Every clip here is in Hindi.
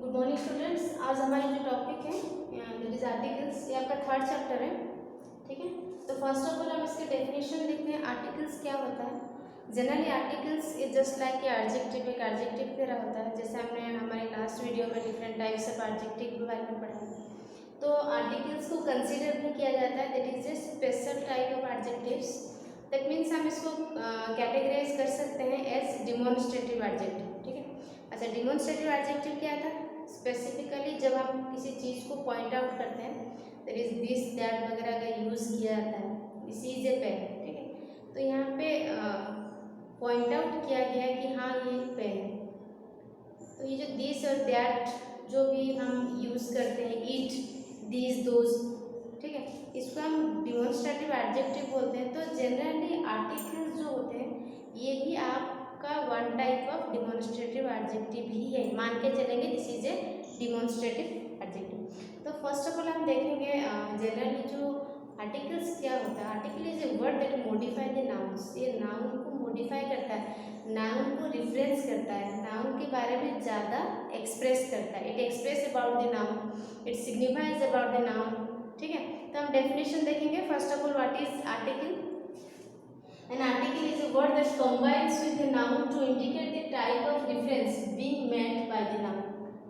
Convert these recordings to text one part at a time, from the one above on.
Good morning students. आज हमारी जो टॉपिक है दैट इज आर्टिकल्स, ये आपका थर्ड चैप्टर है। ठीक है, तो फर्स्ट ऑफ ऑल हम इसके डेफिनेशन देखते हैं। आर्टिकल्स क्या होता है? Generally articles is just like a adjective, एक एडजेक्टिव तरह होता है। जैसे हमने हमारे लास्ट वीडियो में डिफरेंट टाइप्स ऑफ एडजेक्टिव के बारे में पढ़ा है, तो आर्टिकल्स को कंसिडर भी किया जाता है that is a special type of adjectives. That means हम इसको कैटेगराइज कर सकते हैं एज डिमॉन्स्ट्रेटिव एडजेक्टिव। ठीक है, अच्छा, डिमॉन्स्ट्रेटिव एडजेक्टिव क्या था? स्पेसिफिकली जब हम किसी चीज़ को पॉइंट आउट करते हैं, दैट इज दिस दैट वगैरह का यूज़ किया जाता है। This is a pen. ठीक है, तो यहाँ पे पॉइंट आउट किया गया है कि हाँ ये पेन है। तो ये जो दिस और दैट जो भी हम यूज़ करते हैं, इट, दिस, दोज, ठीक है, इसको हम डिमॉन्स्ट्रेटिव एडजेक्टिव बोलते हैं। तो जनरली आर्टिकल्स जो होते हैं ये भी आपका one type of demonstrative adjective ही है। मान के चलेंगे this is a demonstrative adjective. तो फर्स्ट ऑफ ऑल हम देखेंगे जनरली जो आर्टिकल्स क्या होता है। Article is a word that modify the nouns. ये नाउन को मॉडिफाई करता है, नाउन को रिफरेंस करता है, नाउन के बारे में ज़्यादा एक्सप्रेस करता है। It express about the noun, it signifies about the noun. ठीक है, तो हम डेफिनेशन देखेंगे। First of all, what is article? An article is a word that combines with a noun to indicate the type of reference being meant by the noun.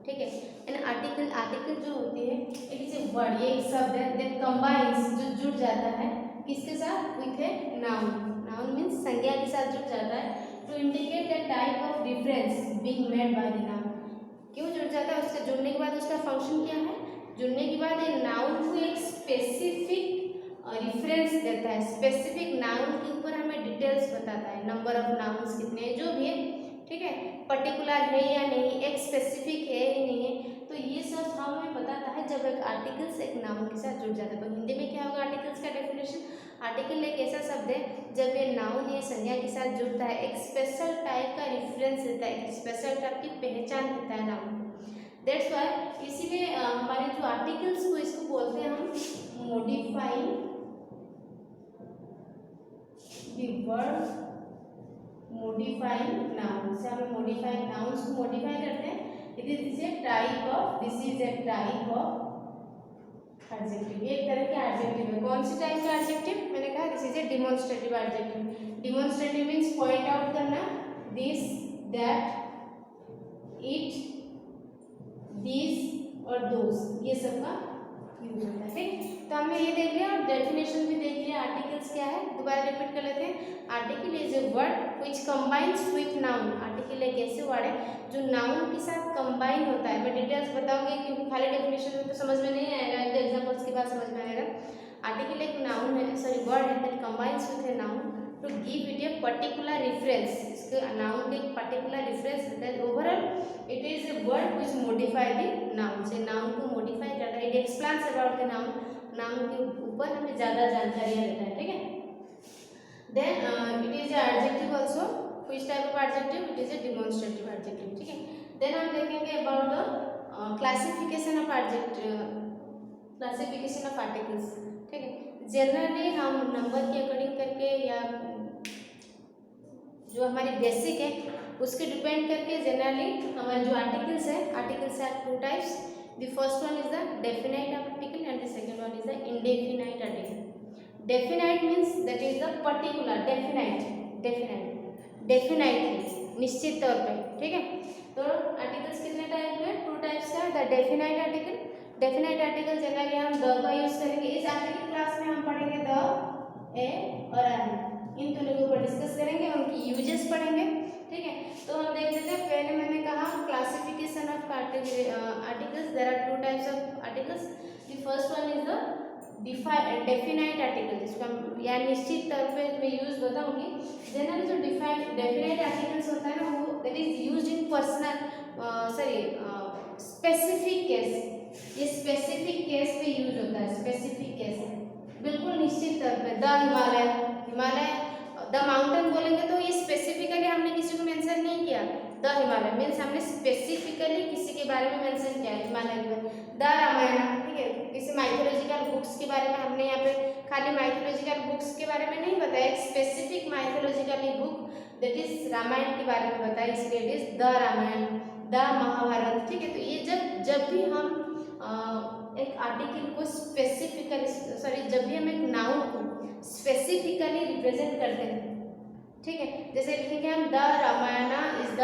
ठीक है, एन आर्टिकल जो होती है इट इज ए वर्ड, ये एक शब्द है दैट कंबाइंस, जो जुड़ जाता है किसके साथ? With a noun. Noun means संज्ञा के साथ जुड़ जाता है to indicate the type of difference being made by the noun. क्यों जुड़ जाता है? उसके जुड़ने के बाद उसका फंक्शन क्या है? जुड़ने के बाद ये नाउन को एक स्पेसिफिक रिफरेंस देता है। स्पेसिफिक नाउन के ऊपर हमें डिटेल्स बताता है, नंबर ऑफ नाउन्स कितने हैं, जो भी है। ठीक है, पर्टिकुलर है या नहीं, एक स्पेसिफिक है या नहीं है, तो ये सब हमें बताता है जब एक आर्टिकल्स एक नाउन के साथ जुड़ जाता है। तो हिंदी में क्या होगा आर्टिकल्स का डेफिनेशन? आर्टिकल एक ऐसा शब्द है जब ये नाउन या संज्ञा के साथ जुड़ता है, एक स्पेशल टाइप का रिफरेंस देता है, एक स्पेशल टाइप की पहचान देता है नाउन को। दैट्स वाई इसीलिए हमारे जो आर्टिकल्स को इसको बोलते हैं हम modifying the word modifying noun। से हम modifying nouns को modify करते हैं। It is a type of, this is a type of adjective। एक तरह के adjective है। कौन सी टाइप का adjective? मैंने कहा this is a demonstrative adjective। Demonstrative means point out करना, this, that, it, these और those, ये सब का यूज होता है। ठीक, तो हमने ये देख लिया और डेफिनेशन भी देख लिया। आर्टिकल्स क्या है, दोबारा रिपीट कर लेते हैं। Article is a word which combines with noun. Article एक ऐसे वर्ड है जो नाउन के साथ कंबाइन होता है। मैं डिटेल्स बताऊंगी क्योंकि खाली डेफिनेशन में तो समझ में नहीं आएगा, तो एग्जांपल्स के बाद समझ में आएगा। आर्टिकल एक नाउन है, सॉरी वर्ड है that combines with a noun to give it a particular reference. इसके नाउन के एक पर्टिकुलर रेफरेंस देता है। Overall it is a word which modify the noun. से नाउन को मॉडिफाई करता है। It explains about the noun, noun के ऊपर हमें ज़्यादा जानकारियाँ देता है। ठीक है, then it is adjective also. Which type of adjective? It is a demonstrative adjective. ठीक है, देन हम देखेंगे about the classification of adjective, classification of articles. ठीक है, जनरली हम नंबर के अकॉर्डिंग करके या जो हमारी बेसिक है उसके डिपेंड करके जनरली हमारे जो आर्टिकल्स है, articles are two types. The first one is the definite article and the second one is the indefinite article. Definite means that is the particular. Definitely, निश्चित तौर पे। ठीक है, तो आर्टिकल्स कितने टाइप के? टू टाइप्स का। The definite article, definite article generally हम द का यूज करेंगे। इस आर्टिकल क्लास में हम पढ़ेंगे द, ए और एन, इन दोनों के ऊपर डिस्कस करेंगे, उनकी यूजेस पढ़ेंगे। ठीक है, तो हम देख लेते हैं। पहले मैंने कहा classification of articles. There are two types of articles. The first one is the definite article, जिसको हम या निश्चित तौर पे मैं यूज बताऊंगी। जनरली जो डेफिनाइट आर्टिकल्स होता है ना, वो that is used in personal, sorry, specific case. ये स्पेसिफिक केस पे यूज होता है। स्पेसिफिक केस बिल्कुल निश्चित तौर पे। द हिमालय, द माउंटेन बोलेंगे तो ये स्पेसिफिकली हमने किसी को मेंशन नहीं किया। द हिमालय मीन्स हमने स्पेसिफिकली किसी के बारे में मेंशन किया, हिमालय के बारे में। द रामायण, ठीक है, किसी माइथोलॉजिकल बुक्स के बारे में हमने यहाँ पे खाली माइथोलॉजिकल बुक्स के बारे में नहीं बताया, एक specific mythological book that is Ramayana के बारे में बताया, इसलिए it is the Ramayana. The Mahabharata, ठीक है। तो ये जब भी हम एक आर्टिकल को स्पेसिफिकली जब भी हम एक नाउन को स्पेसिफिकली रिप्रेजेंट करते हैं, ठीक है, जैसे लिखेंगे हम the Ramayana is the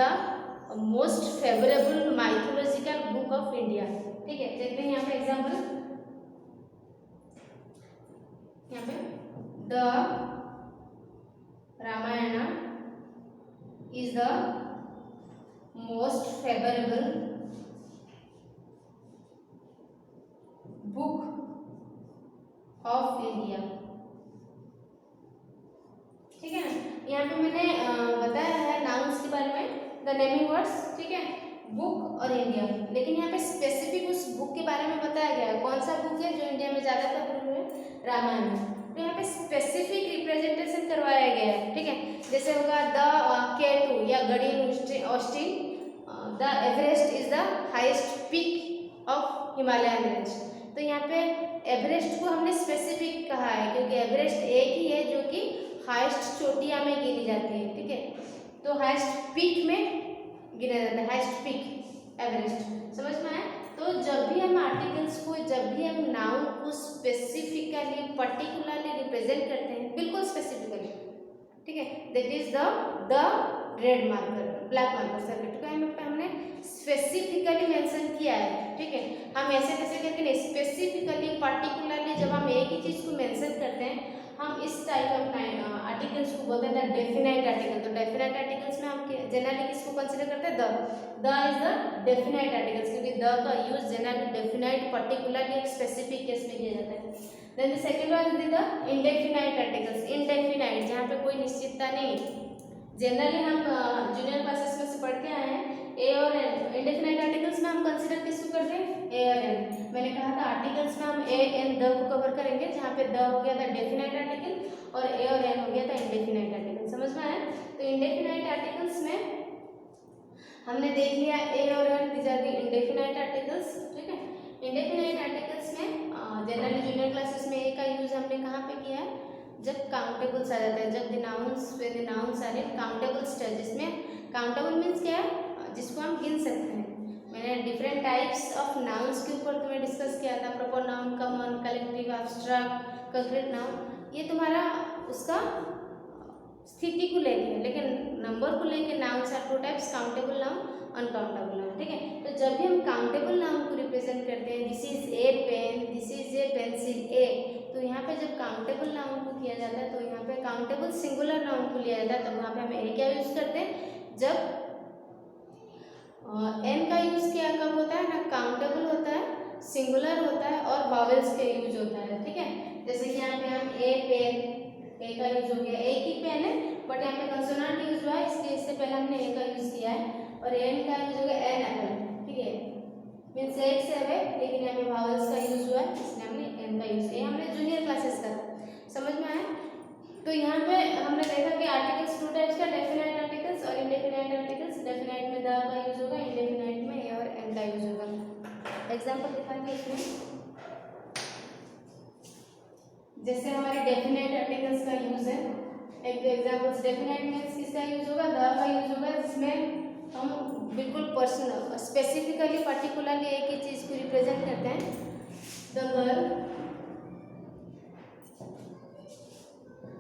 most favourable mythological book of India, ठीक है। देखते हैं यहाँ पे एग्जाम्पल, यहाँ पे the Ramayana is the most favourable book of India, ठीक है ना। यहाँ पे मैंने बताया है नाउन्स के बारे में, द नेमिंग वर्ड्स, ठीक है, बुक और इंडिया, लेकिन यहाँ पे स्पेसिफिक उस बुक के बारे में बताया गया है। कौन सा बुक है जो इंडिया में ज़्यादातर प्रयोग है? रामायण। तो यहाँ पे स्पेसिफिक रिप्रेजेंटेशन करवाया गया है, ठीक है। जैसे होगा द K2 या गढ़ी Austen, the Everest is the highest peak of Himalayan range. तो यहाँ पे एवरेस्ट को हमने स्पेसिफिक कहा है क्योंकि एवरेस्ट एक ही है जो कि हाईएस्ट चोटियाँ में गिनी जाती है, ठीक है। तो हाईएस्ट पीक में गिना जाता है, हाईएस्ट पीक एवरेस्ट, समझ में आया। तो जब भी हम आर्टिकल्स को, जब भी हम नाउन को स्पेसिफिकली पर्टिकुलरली रिप्रेजेंट करते हैं, बिल्कुल स्पेसिफिकली, ठीक है, that is the red marker, black marker circuit को यहाँ पे हमने स्पेसिफिकली मेंशन किया है, ठीक है। हम ऐसे कैसे कहते हैं, स्पेसिफिकली पर्टिकुलरली जब हम एक ही चीज़ को मेंशन करते हैं, हम इस टाइप ऑफ आर्टिकल्स को बोलते हैं डेफिनाइट आर्टिकल। तो डेफिनाइट आर्टिकल्स में हम जनरली किसको कंसिडर करते हैं? The is the definite articles, क्योंकि द का यूज जनरली डेफिनाइट पर्टिकुलरली एक स्पेसिफिक केस में किया जाता है। Then the second one is the indefinite articles, indefinite, जहाँ पे कोई निश्चितता नहीं। जनरली हम जूनियर क्लासेस में से पढ़ के आए हैं ए और एन। इंडेफिनाइट आर्टिकल्स में हम कंसिडर किसको करते हैं? ए और एन। मैंने कहा था आर्टिकल्स में हम ए एन द को कवर करेंगे, जहाँ पे द हो गया था डेफिनाइट आर्टिकल और ए और एन हो गया था इंडेफिनाइट आर्टिकल, समझ में आया। तो इंडेफिनाइट आर्टिकल्स में हमने देख लिया ए और an, these are the indefinite articles, ठीक है। इंडेफिनाइट आर्टिकल्स में जनरली जूनियर क्लासेस में ए का यूज हमने कहाँ पे किया है? जब काउंटेबल्स आ जाता है, जब the nouns are in countable stage. जिसमें काउंटेबल मीन्स क्या है? जिसको हम गिन सकते हैं। मैंने डिफरेंट टाइप्स ऑफ नाउन्स के ऊपर तुम्हें डिस्कस किया था, proper noun, common, collective, abstract, concrete noun. ये तुम्हारा उसका स्थिति को लेके है, लेकिन नंबर को लेके nouns are two types, countable noun, uncountable noun, ठीक है। तो जब भी हम काउंटेबल नाउन को रिप्रेजेंट करते हैं, this is a pen, this is a pencil, a, तो यहाँ पे जब काउंटेबल नाउन को किया जाता है, तो यहाँ पे काउंटेबल सिंगुलर नाउन को लिया जाता है, तो वहाँ पे हम ए क्या यूज करते हैं? जब एन का यूज किया कब होता है ना? काउंटेबल होता है, सिंगुलर होता है और वावेल्स के यूज होता है, ठीक है। जैसे कि यहाँ पे हम ए पेन, ए का यूज हो गया, एक ही पेन है बट यहाँ पे कंसोनेंट यूज हुआ है, इससे पहले हमने ए का यूज किया है। और एन का यूज हो गया एन एपल, ठीक है, मीन्स एक से है, लेकिन यहाँ पे वावेल्स का यूज हुआ है, इसलिए हमने एन का यूज किया। हमने जूनियर क्लासेस का, समझ में आया। तो यहाँ पे हमने देखा कि आर्टिकल्स टू टाइप्स का, डेफिनाइट आर्टिकल्स और इंडेफिनाइट आर्टिकल्स। डेफिनाइट में द का यूज होगा, इंडेफिनाइट में ए और एन का यूज होगा। एग्जाम्पल दिखाएंगे इसमें, जैसे हमारे डेफिनाइट आर्टिकल्स का यूज है। एक एग्जाम्पल्स, डेफिनाइट मीन्स किसका यूज होगा? द का यूज होगा, जिसमें हम बिल्कुल पर्सनल, स्पेसिफिकली, पर्टिकुलरली एक ही चीज को रिप्रेजेंट करते हैं। The girl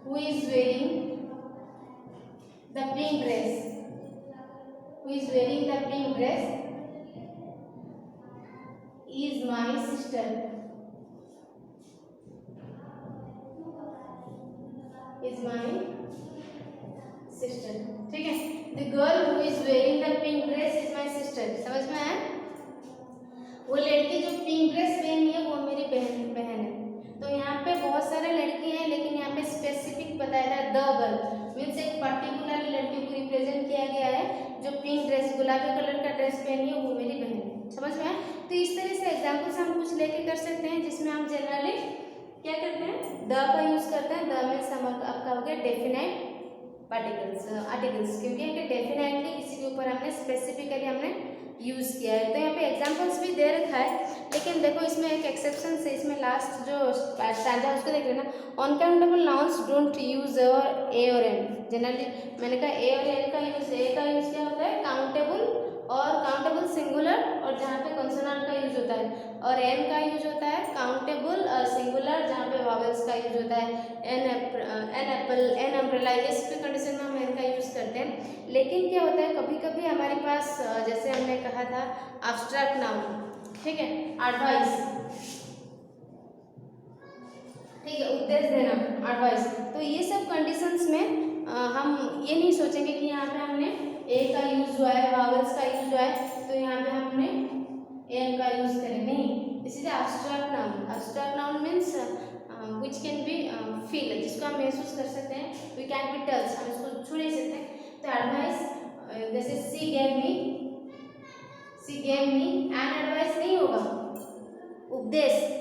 who is wearing the pink dress, who is wearing the pink dress is my sister, is my sister, ठीक है। The girl who is wearing the pink dress is my sister, समझ में आया? वो लड़की जो पिंक ड्रेस पहनी है वो मेरी बहन है। तो यहाँ पे बहुत सारे लड़की हैं, लेकिन यहाँ पे स्पेसिफिक बताया था द गर्ल मीन्स एक पर्टिकुलर लड़की को रिप्रेजेंट किया गया है जो पिंक ड्रेस, गुलाबी कलर का ड्रेस पहनी है, वो मेरी बहन है, समझ में आया। तो इस तरह से एग्जाम्पल्स हम कुछ लेके कर सकते हैं, जिसमें हम जनरली क्या करते हैं? द का यूज करते हैं। द मीन्स आपका हो गया डेफिनाइट आर्टिकल्स, क्योंकि डेफिनाइटली किसी के ऊपर हमने स्पेसिफिकली हमने यूज किया है। तो यहाँ पे एग्जांपल्स भी दे रखा है, लेकिन देखो इसमें एक एक्सेप्शन से, इसमें लास्ट जो स्टैंजा उसको देख लेना। अनकाउंटेबल नाउन्स डोंट यूज और ए और एन। जनरली मैंने कहा ए और एन का यूज, ए का यूज क्या होता है? काउंटेबल और काउंटेबल सिंगुलर और जहाँ पे कंसोनेंट का यूज होता है, और एन का यूज होता है काउंटेबल सिंगुलर जहाँ पे वावेल्स का यूज होता है। एन एप्पल, एन अम्ब्रेला, इस कंडीशन में हम एन का यूज करते हैं। लेकिन क्या होता है कभी कभी हमारे पास जैसे हमने कहा था एब्स्ट्रैक्ट नाउन, ठीक है, एडवाइस, ठीक है, उपदेश देना, एडवाइस, तो ये सब कंडीशंस में हम ये नहीं सोचेंगे कि यहाँ पे हमने ए का यूज हुआ है, वावेल्स का यूज हुआ है, तो यहाँ पे हमने एन का यूज करें, नहीं, this is abstract noun. Abstract noun means which can be feel, जिसको हम महसूस कर सकते हैं, वी कैन बी टच, हम इसको छू नहीं सकते। तो एडवाइस जैसे सी gave me, C gave me, an advice नहीं होगा, उपदेश,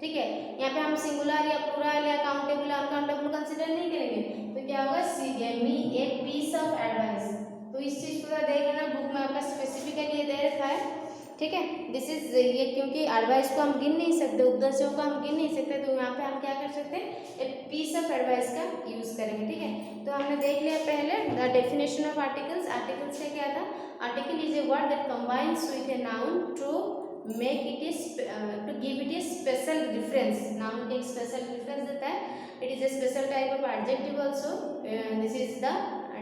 ठीक है। यहाँ पे हम सिंगुलर या प्लूरल या काउंटेबल अनकाउंटेबल कंसीडर नहीं करेंगे, तो क्या होगा, she gave me a piece of advice. तो इस चीज को देख लेना, बुक में आपका स्पेसिफिकली ये दे रखा है, ठीक है। दिस इज ये, क्योंकि एडवाइस को हम गिन नहीं सकते, उपदेशों को हम गिन नहीं सकते, तो यहाँ पे हम क्या कर सकते हैं, ए पीस ऑफ एडवाइस का यूज करेंगे, ठीक है। तो हमने देख लिया पहले the definition of articles. Articles से क्या था, article is a word that combines with a noun to make it is to give it a special reference, noun के special reference देता है। it is a special type of adjective also, this is the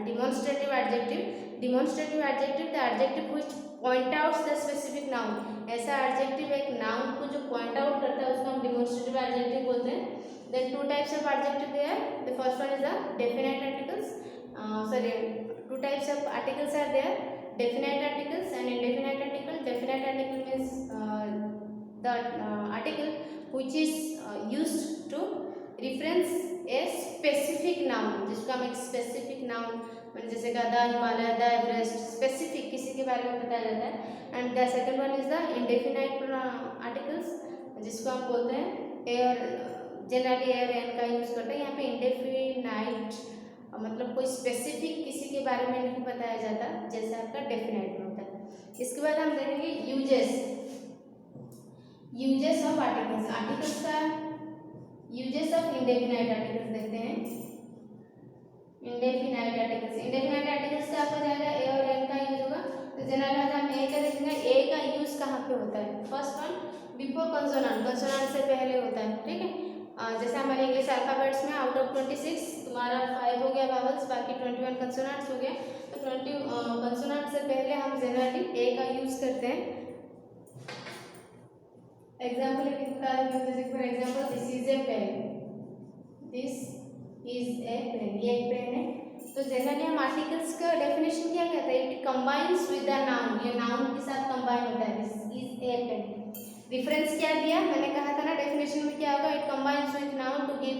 demonstrative adjective। demonstrative adjective the adjective which point out the specific noun, ऐसा adjective एक noun को जो point out करता है उसको हम demonstrative adjective बोलते हैं। then two types of adjective there, the first one is the definite articles, two types of articles are there, definite articles and indefinite article। definite article means the article which is used to reference a specific noun, जिसको हम एक specific noun जैसे गधा, हिमालय, द एवरेस्ट, स्पेसिफिक किसी के बारे में बताया जाता है। And the second one is the indefinite articles, जिसको हम बोलते हैं एयर, जनरली एयर एन का यूज करते हैं। यहाँ पे इंडेफिनाइट मतलब कोई स्पेसिफिक किसी के बारे में नहीं बताया जाता, जैसे आपका डेफिनेट में होता है। इसके बाद हम देखेंगे uses, uses of articles, articles का यूजेस ऑफ इंडेफिनाइट आर्टिकल्स देखते हैं। इंडेफिनाइट आर्टिकल्स, इंडेफिनाइट आर्टिकल्स का आपका जाएगा ए और एन का यूज होगा। तो जनरल आज हम ए का देखेंगे, ए का यूज कहाँ पे होता है, first one before consonant, consonant से पहले होता है, ठीक है। जैसे हमारे इंग्लिश अल्फाबेट्स में आउट ऑफ 26 तुम्हारा 5 हो गया वावल्स, बाकी 21 कंसोनेंट्स हो गया। तो 20 कंसोनेंट से पहले हम जनरली ए का यूज करते हैं। एग्जाम्पल बता दें, जैसे for example this is a pen, this is a pen, ये एक पेन है। तो जनरली हम आर्टिकल्स का डेफिनेशन क्या कहता है, it combines with the noun, ये नाउन के साथ कंबाइन होता है, this is a pen. Difference क्या दिया, मैंने कहा था ना डेफिनेशन में क्या होगा, it combines with noun to give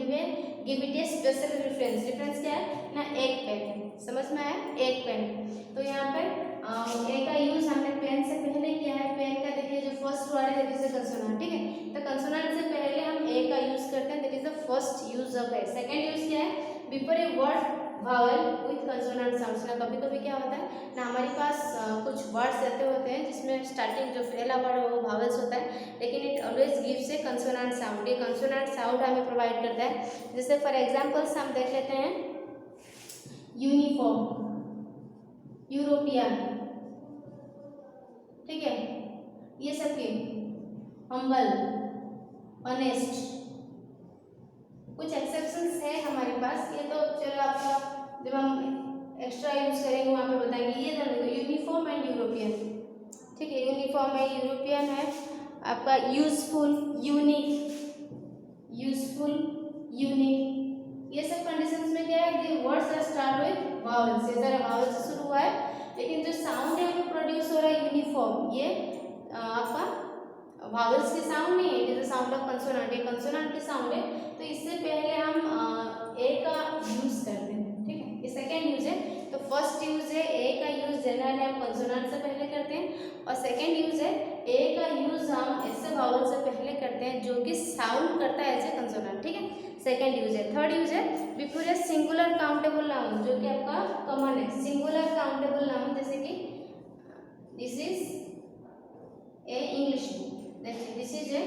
it a special reference. Difference क्या है ना, एक पेन, समझ में आया, एक पेन। तो यहाँ पर ए का यूज हमने पेन से पहले किया है। पेन का देखिए जो फर्स्ट वर्ड है दैट इज अ कंसोनेंट, ठीक है। तो कंसोनेंट से पहले हम ए का यूज करते हैं, that is the first use of A. Second use क्या है, before a word vowel with consonant sounds. ना कभी कभी क्या होता है ना, हमारे पास कुछ वर्ड्स ऐसे होते हैं जिसमें स्टार्टिंग जो पहला वर्ड है वो वावल्स होता है, लेकिन it always gives A consonant sound. ये कंसोनेंट साउंड हमें प्रोवाइड करता है। जैसे फॉर एग्जांपल्स हम देख लेते हैं, यूनिफॉर्म, यूरोपियन, ठीक है, ये सब के हम्बल, ऑनेस्ट, कुछ एक्सेप्शंस है हमारे पास। ये तो चलो आपका जब हम एक्स्ट्रा यूज करेंगे वहाँ पे बताएंगे। ये देखो यूनिफॉर्म एंड यूरोपियन, ठीक है, यूनिफॉर्म है, यूरोपियन है आपका, यूजफुल, यूनिक, यूजफुल, यूनिक, ये सब कंडीशंस में क्या है, the words are start with vowels, ये सारा वावल से शुरू हुआ है, लेकिन जो साउंड है वो प्रोड्यूस हो रहा है यूनिफॉर्म, ये आपका वावल्स के साउंड नहीं है, it is the sound of consonant, ये कंसोनेंट के साउंड है। तो इससे पहले हम ए का यूज करते हैं, ठीक है, ये सेकेंड यूज है। तो फर्स्ट यूज है ए का यूज जनरली हम कंसोनेंट से पहले करते हैं, और सेकेंड यूज है ए का यूज हम ऐसे वावल से पहले करते हैं जो कि साउंड करता है ऐसे कंसोनेंट, ठीक है, सेकेंड यूज है। थर्ड यूज है before a singular countable noun, जो कि आपका कॉमन है, सिंगुलर काउंटेबल नाउन, जैसे कि this is A English book, this is a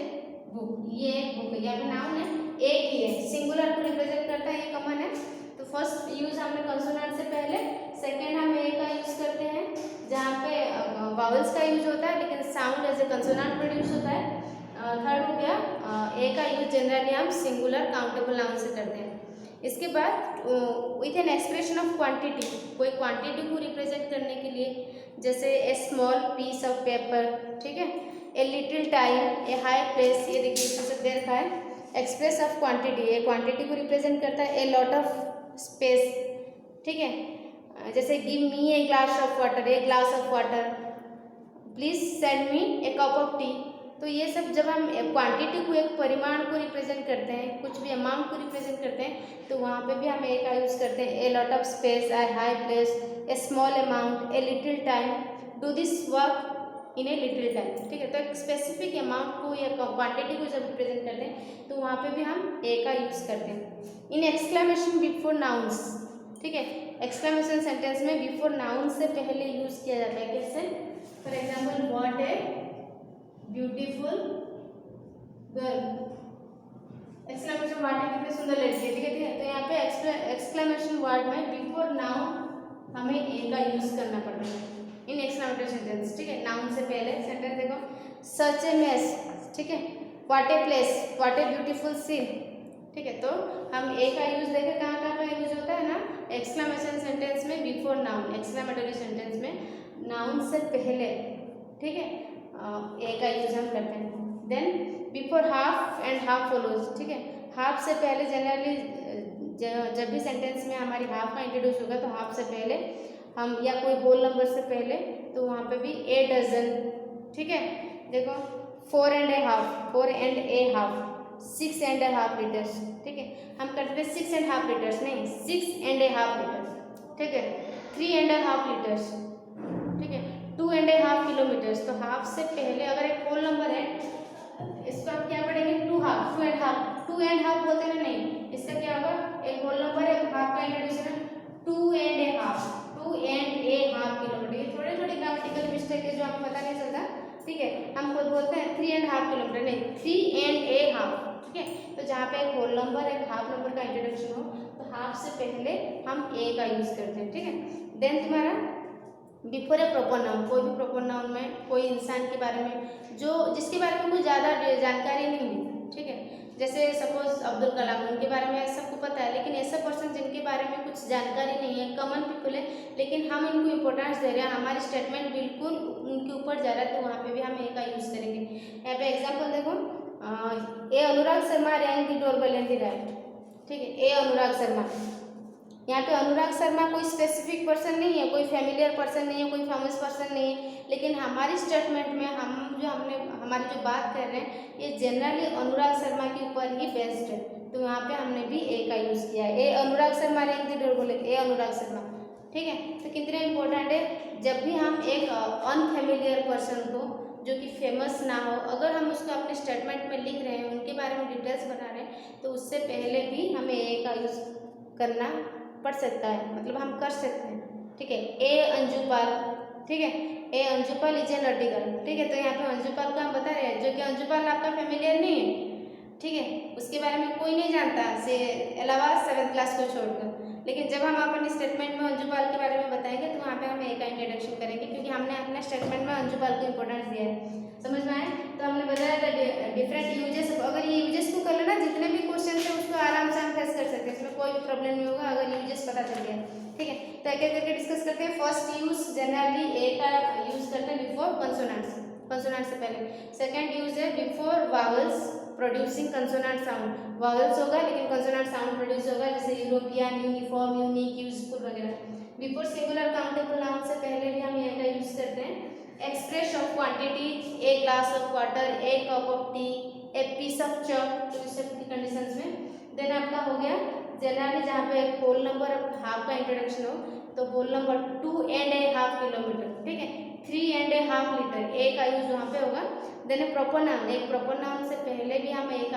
book, ये एक बुक है, यहाँ पे नाउन है, एक ही है, सिंगुलर को रिप्रेजेंट करता है, ये कॉमन है। तो फर्स्ट यूज हमने कंसोनेंट से पहले, सेकेंड हम ए का यूज करते हैं जहाँ पे वावल्स का यूज होता है लेकिन sound as a consonant produce होता है। थर्ड हो गया ए का यूज जनरली हम सिंगुलर काउंटेबल नाउन से करते हैं। इसके बाद with an expression of quantity, कोई क्वांटिटी को रिप्रेजेंट करने के लिए, जैसे a small piece of paper, ठीक है, a little time, a high place, ये देखिए इसमें दे रखा है एक्सप्रेस ऑफ क्वांटिटी, ये क्वांटिटी को रिप्रेजेंट करता है। ए लॉट ऑफ स्पेस, ठीक है, जैसे give me A glass of water, A glass of water, please send me A cup of T. तो ये सब जब हम क्वांटिटी को, एक परिमाण को रिप्रेजेंट करते हैं, कुछ भी अमाउंट को रिप्रेजेंट करते हैं, तो वहाँ पे भी हम ए का यूज़ करते हैं। A lot of space, A high place, A small amount, A little time, do this work in A little time, ठीक है। तो एक स्पेसिफिक अमाउंट को या क्वांटिटी को जब रिप्रेजेंट करते हैं तो वहाँ पे भी हम ए का यूज़ करते हैं। इन एक्सक्लेमेशन बिफोर नाउन्स, ठीक है, एक्सक्लेमेशन सेंटेंस में बिफोर नाउन से पहले यूज़ किया जाता है। कैसे? For example, what a beautiful girl, exclamation word है, कितनी सुंदर लड़की है, ठीक है। तो यहाँ पे एक्सक्लेमेशन वर्ड में बिफोर नाउन हमें ए का यूज करना पड़ता है इन एक्सक्लेमेटरी सेंटेंस, ठीक है। नाउन से पहले सेंटेंस देखो, सच ए मेस, ठीक है, what a place, what a beautiful scene, ठीक है। तो हम ए का यूज देखें कहाँ कहाँ का यूज होता है ना, एक्सक्लेमेशन सेंटेंस में बिफोर नाउन, एक्सक्लेमेटरी सेंटेंस में नाउन से पहले, ठीक है, ए का यूज हम करते हैं। Then before half and half follows, ठीक है, हाफ से पहले जनरली जब भी सेंटेंस में हमारी हाफ का इंट्रोड्यूस होगा तो हाफ से पहले हम, या कोई होल नंबर से पहले, तो वहाँ पे भी ए डजन, ठीक है। देखो, 4 and a half, 4 and a half, 6 and a half litres, ठीक है। हम करते थे 6 एंड हाफ लीटर्स, नहीं 6 एंड ए हाफ लीटर्स, ठीक है। 3 एंड ए हाफ लीटर्स, ठीक है। 2 एंड ए हाफ किलोमीटर्स। तो हाफ से पहले अगर एक होल नंबर है, इसको आप क्या पढ़ेंगे, 2 half, 2 and half, 2 and half बोलते हैं नहीं, इसका क्या होगा, एक होल नंबर है, हाफ का इंट्रोड्यूस है, 2 and a half, 2 and a half kilometre. ये थोड़े थोड़े ग्रामेटिकल मिस्टेक है जो आपको पता नहीं चलता, ठीक है। हम खुद बोलते हैं 3 एंड हाफ किलोमीटर, नहीं 3 एंड ए हाफ, ठीक है। तो जहाँ पे एक होल नंबर, एक हाफ नंबर का इंट्रोडक्शन हो, तो हाफ से पहले हम ए का यूज करते हैं, ठीक है। देन तुम्हारा बिफोर ए प्रॉपर नाउन, कोई भी प्रॉपर नाउन में कोई इंसान के बारे में जो जिसके बारे में कोई ज़्यादा जानकारी नहीं है, ठीक है। जैसे सपोज अब्दुल कलाम, उनके बारे में सबको पता है, लेकिन ऐसा पर्सन जिनके बारे में कुछ जानकारी नहीं है, कॉमन पीपल है, लेकिन हम इनको इम्पोर्टेंस दे रहे हैं, हमारी स्टेटमेंट बिल्कुल उनके ऊपर जा रहा है, तो वहाँ पे भी हम ए का यूज़ करेंगे। यहाँ पे एग्जाम्पल देखो, a Anurag Sharma rang the doorbell in the right, ठीक है। ए अनुराग शर्मा, यहाँ पे अनुराग शर्मा कोई स्पेसिफिक पर्सन नहीं है, कोई फैमिलियर पर्सन नहीं है, कोई फेमस पर्सन नहीं है, लेकिन हमारी स्टेटमेंट में हमारी जो बात कर रहे हैं ये जनरली अनुराग शर्मा के ऊपर ही बेस्ड है, तो यहाँ पे हमने भी ए का यूज़ किया है। ए Anurag Sharma rang the doorbell, ए अनुराग शर्मा, ठीक है। तो कितने इंपॉर्टेंट है, जब भी हम एक अनफेमिलियर पर्सन को जो कि फेमस ना हो, अगर हम उसको अपने स्टेटमेंट में लिख रहे हैं, उनके बारे में डिटेल्स बता रहे हैं, तो उससे पहले भी हमें ए का यूज़ करना पड़ सकता है, मतलब हम कर सकते हैं, ठीक है। ए अंजुपाल, ठीक है, ए अंजुपाल इज एन आर्टिकल, ठीक है। तो यहाँ पे अंजुपाल को हम बता रहे हैं, जो कि अंजुपाल आपका फेमिलियर नहीं है, ठीक है, उसके बारे में कोई नहीं जानता से अलावा 7th क्लास को छोड़कर, लेकिन जब हम अपने स्टेटमेंट में अंजुपाल के बारे में बताएंगे तो वहाँ पे हम ए का इंट्रोडक्शन करेंगे, क्योंकि हमने अपने स्टेटमेंट में अंजुपाल को इंपॉर्टेंस दिया है। समझ में आए? तो हमने बताया था डिफरेंट यूजेस, अगर ये यूजेस को कर लेना, जितने भी क्वेश्चन है उसको आराम से हम फेस कर सकते हैं, इसमें कोई भी प्रॉब्लम नहीं होगा अगर यूजेस पता चल गया, ठीक है। तो एक एक करके डिस्कस करते हैं। फर्स्ट यूज जनरली ए का यूज करते हैं बिफोर कंसोनेंट्स, कंसोनेंट से पहले। सेकंड यूज है before vowels producing consonant sound, vowels होगा लेकिन कंसोनेंट साउंड प्रोड्यूस होगा, जैसे यूरोपियन, यूनिफॉर्म, यूनिक, यूजफुल वगैरह। बिफोर सिंगुलर काउंटेबल नाउन से पहले भी हम ए का यूज करते हैं। Express of quantity, a glass of water, a cup of tea, a piece of chalk, तो इस सब की कंडीशंस में। देन आपका हो गया जनरली जहाँ पे एक होल नंबर हाफ का इंट्रोडक्शन हो, तो whole number 2 and a half kilometre, ठीक है। 3 and a half litre, a का यूज वहाँ पे होगा। देन प्रॉपर नाउन, एक प्रॉपर नाउन से पहले भी हम ए का